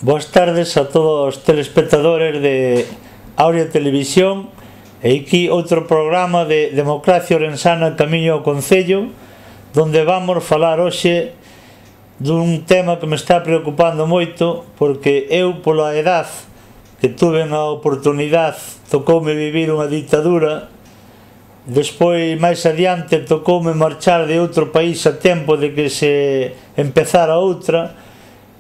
Boas tardes a todos os telespectadores de Aurea Televisión. E aquí outro programa de Democracia Orensana Camiño ao Concello, donde vamos falar hoxe dun tema que me está preocupando moito, porque eu, pola edad que tuve a oportunidade, tocoume vivir unha dictadura. Despois, máis adiante, tocoume marchar de outro país a tempo de que se empezara outra,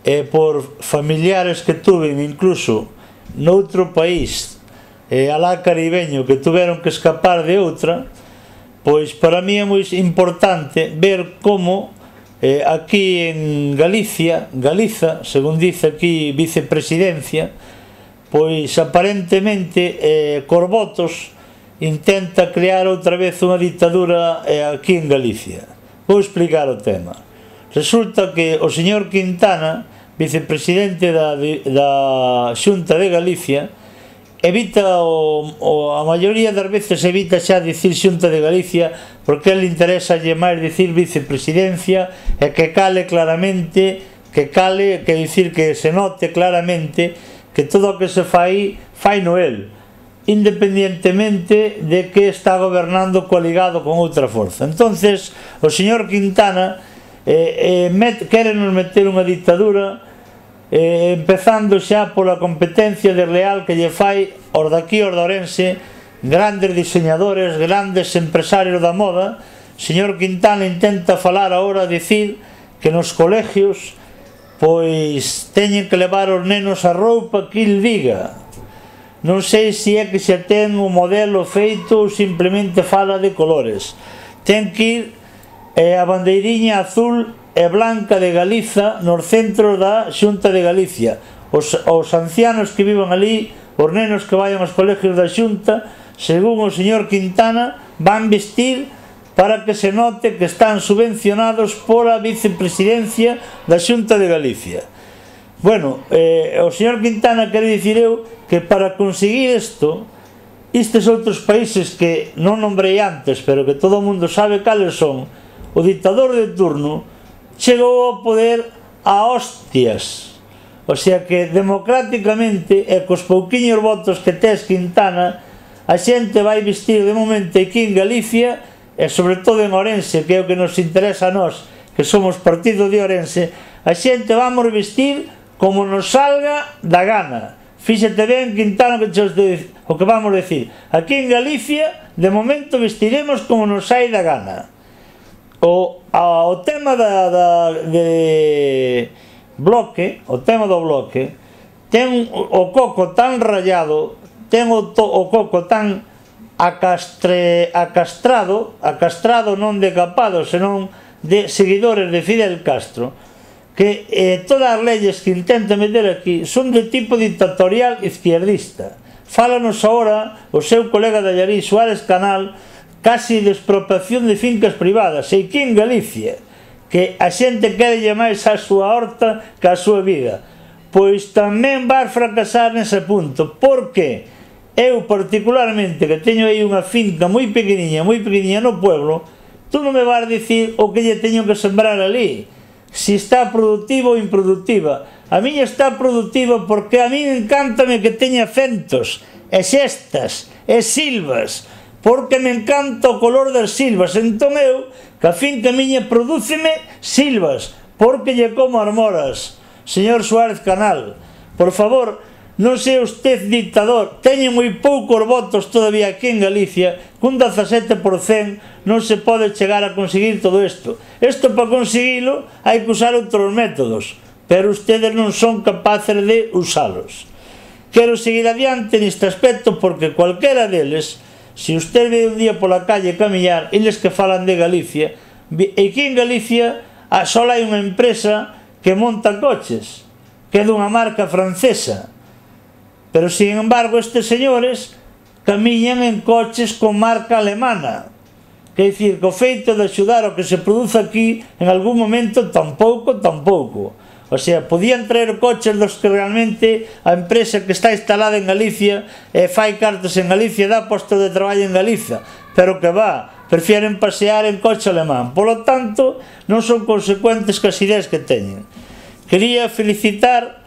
e por familiares que tuve incluso noutro país alá caribeño que tuveron que escapar de outra, pois para mí é moi importante ver como aquí en Galiza, según dice aquí vicepresidencia, pois aparentemente cos votos intenta crear outra vez unha dictadura aquí en Galicia. Vou explicar o tema. Resulta que o señor Quintana, vicepresidente da Xunta de Galicia, evita a maioría das veces evita xa dicir Xunta de Galicia, porque ele interesa máis dicir vicepresidencia, e que cale claramente, que dicir que se note claramente que todo o que se fai no el, independientemente de que está gobernando coligado con outra forza. Entonces o señor Quintana quérenos meter unha dictadura, empezando xa pola competencia desleal que lle fai os daqui, os de Ourense, grandes diseñadores, grandes empresarios da moda. O señor Quintana intenta falar agora, dicir que nos colegios pois teñen que levar os nenos a roupa que il diga. Non sei se é que xa ten o modelo feito ou simplemente fala de colores. Ten que ir a bandeiriña azul e blanca de Galiza nos centros da Xunta de Galicia. Os ancianos que vivan ali, os nenos que vayan aos colegios da Xunta, según o señor Quintana, van vestir para que se note que están subvencionados pola vicepresidencia da Xunta de Galicia. Bueno, o señor Quintana quere dicir eu que para conseguir isto, estes outros países que non nombrei antes, pero que todo o mundo sabe cales son, o dictador de turno chegou ao poder a hostias. O sea que democráticamente e cos pouquiños votos que tes Quintana, a xente vai vestir de momento aquí en Galicia e sobre todo en Ourense, que é o que nos interesa a nós, que somos partido de Ourense, a xente vamos vestir como nos salga da gana. Fíxate ben, Quintana, o que vamos decir. Aquí en Galicia, de momento vestiremos como nos sai da gana. O tema o tema do bloque ten o coco tan rayado, ten o coco tan acastrado non de capado, senón de seguidores de Fidel Castro, que todas as leyes que intenta meter aquí son de tipo dictatorial izquierdista. Fálanos agora o seu colega de Allariz, Suárez Canal, casi de expropiación de fincas privadas, e aquí en Galicia, que a xente quere máis a súa horta que a súa vida. Pois tamén vas fracasar nese punto, porque eu particularmente, que teño aí unha finca moi pequeniña no pueblo, tú non me vas dicir o que lle teño que sembrar ali, si está productiva ou improductiva. A miña está productiva porque a mí encántame que teña fentos, e xestas, e silvas, porque me encanta o color das silvas. Entón eu, que a finca miña prodúceme silvas, porque lle como as moras. Señor Suárez Canal, por favor, non sea usted dictador. Teñen moi poucos votos todavía aquí en Galicia, cun 17% non se pode chegar a conseguir todo isto. Isto para conseguilo hai que usar outros métodos, pero ustedes non son capaces de usalos. Quero seguir adiante neste aspecto porque cualquera deles, se usted ve un día pola calle camiñar, eles que falan de Galicia, e aquí en Galicia só hai unha empresa que monta coches, que é dunha marca francesa, pero sin embargo estes señores camiñan en coches con marca alemana. Quer dicir, que o feito de axudar o que se produce aquí en algún momento tampouco. O sea, podían traer coches dos que realmente a empresa que está instalada en Galicia fai cartos en Galicia, dá posto de traballo en Galiza, pero que prefieren pasear en coche alemán. Polo tanto, non son consecuentes cas ideas que teñen. Quería felicitar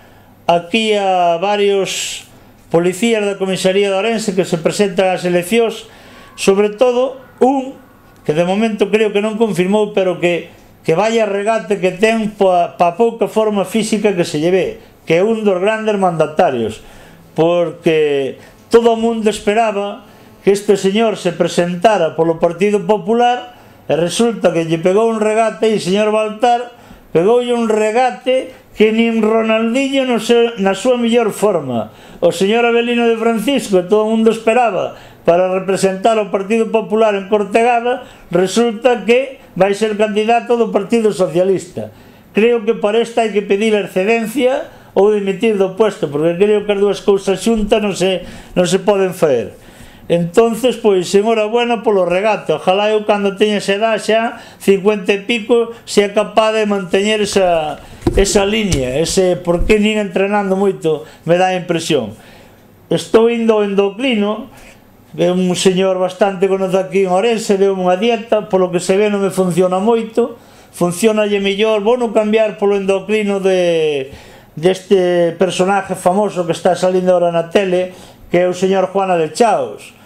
aquí a varios policías da comisaría de Ourense que se presentan ás eleccións, sobre todo un que de momento creo que non confirmou, pero que vaya regate que ten pa pouca forma física que se lle ve, que é un dos grandes mandatarios, porque todo o mundo esperaba que este señor se presentara polo Partido Popular e resulta que lle pegou un regate e o señor Baltar pegoulle un regate que nin Ronaldinho na súa mellor forma. O señor Avelino de Francisco, que todo o mundo esperaba para representar o Partido Popular en Cortegada, resulta que vai ser candidato do Partido Socialista. Creo que para esta hai que pedir a excedencia ou dimitir do puesto, porque creo que as dúas cousas xuntas non se poden fazer. Entonces, pois, enhorabuena polo regate. Ojalá eu, cando teña esa edad xa, 50 e pico, sea capaz de manteñer esa línea, porque nin entrenando moito me dá a impresión. Estou indo ao endocrino, é un señor bastante conocido aquí en Ourense, deu unha dieta, polo que se ve non me funciona moito, funciona lle mellor, vou non cambiar polo endocrino deste personaje famoso que está salindo ahora na tele, que é o señor Juana de Chaos.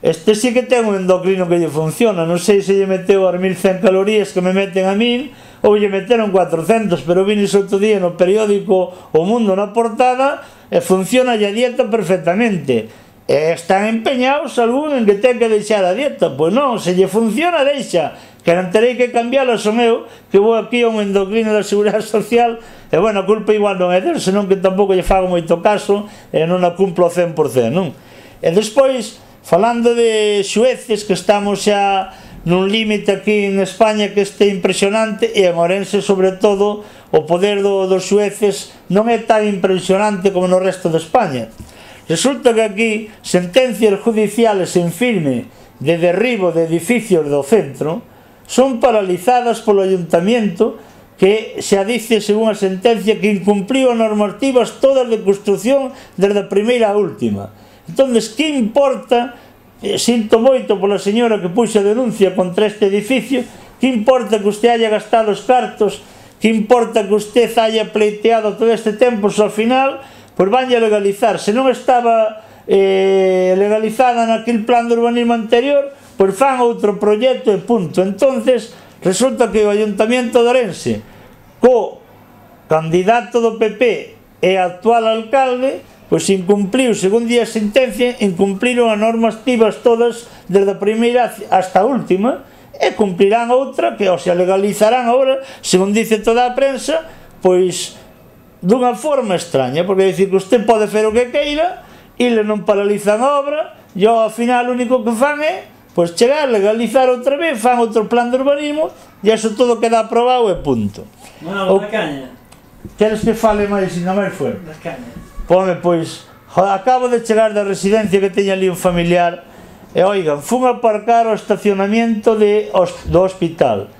Este sí que ten un endocrino que lle funciona, non sei se lle meteu as 1100 calorías que me meten a min ou lle meteron 400, pero vine outro día no periódico O Mundo na portada e funciona a dieta perfectamente. E están empeñados algún en que ten que deixar a dieta. Pois non, se lle funciona, deixa, que non terei que cambiala, son eu que vou aquí a un endocrino da Seguridade Social e, bueno, a culpa igual non é del, senón que tampouco lle fago moito caso e non a cumplo ao 100%, non? E despois, falando de xueces, que estamos xa nun límite aquí en España que este impresionante, e en Ourense, sobre todo, o poder dos xueces non é tan impresionante como no resto de España. Resulta que aquí sentencias judiciales en firme de derribo de edificios do centro son paralizadas polo ayuntamiento, que xa dice, según a sentencia, que incumpliu as normativas todas de construción desde a primeira a última. Entón, que importa, sinto moito pola señora que puxa a denuncia contra este edificio, que importa que usted haya gastado os cartos, que importa que usted haya pleiteado todo este tempo, se ao final pois vanlle a legalizar. Se non estaba legalizada naquele plan de urbanismo anterior, pois fan outro proxecto e punto. Entonces, resulta que o Ayuntamiento de Ourense, co candidato do PP e actual alcalde, pois incumpliu, según di a sentencia, incumpliron as normativas todas desde a primeira hasta a última, e cumplirán outra que, ou se legalizarán agora, según dice toda a prensa, pois dunha forma extraña, porque dicir que usted pode fer o que queira, eles non paralizan a obra, e ao final o único que fan é pois chegar, legalizar outra vez, fan outro plan de urbanismo, e iso todo queda aprobado e punto. Bueno, da caña. Queres que fale máis, ainda máis fuerte? Da caña. Pois, acabo de chegar da residencia que teña ali un familiar, e oigan, fun a aparcar o estacionamiento do hospital.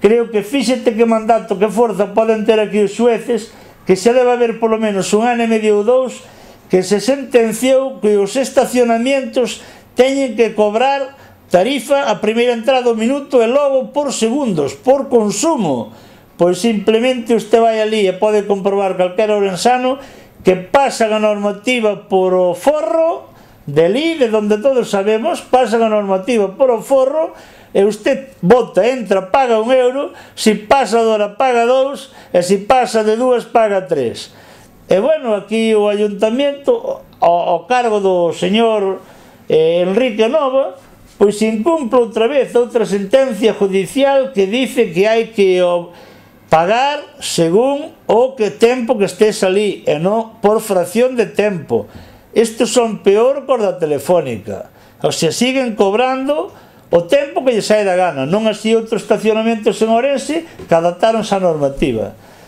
Creo que fíxete que mandato, que forza poden ter aquí os xueces, que xa debe haber polo menos un ano e medio ou dous que se sentenciou que os estacionamientos teñen que cobrar tarifa a primeira entrada do minuto e logo por segundos, por consumo. Pois simplemente usted vai ali e pode comprobar calquera ourensano que pasan a normativa por o forro de ali, de donde todos sabemos, pasan a normativa por o forro, e usted vota, entra, paga €1, se pasa de hora paga 2, e se pasa de 2 paga 3. E bueno, aquí o ayuntamiento, ao cargo do señor Enrique Nova, pois incumple outra vez outra sentencia judicial que dice que hai que pagar según o que tempo que estés ali, e non por fracción de tempo. Estes son peor que os da Telefónica, ou sea, siguen cobrando o tempo que lle sae da gana, non así outros estacionamentos en Ourense que adaptaronse á normativa.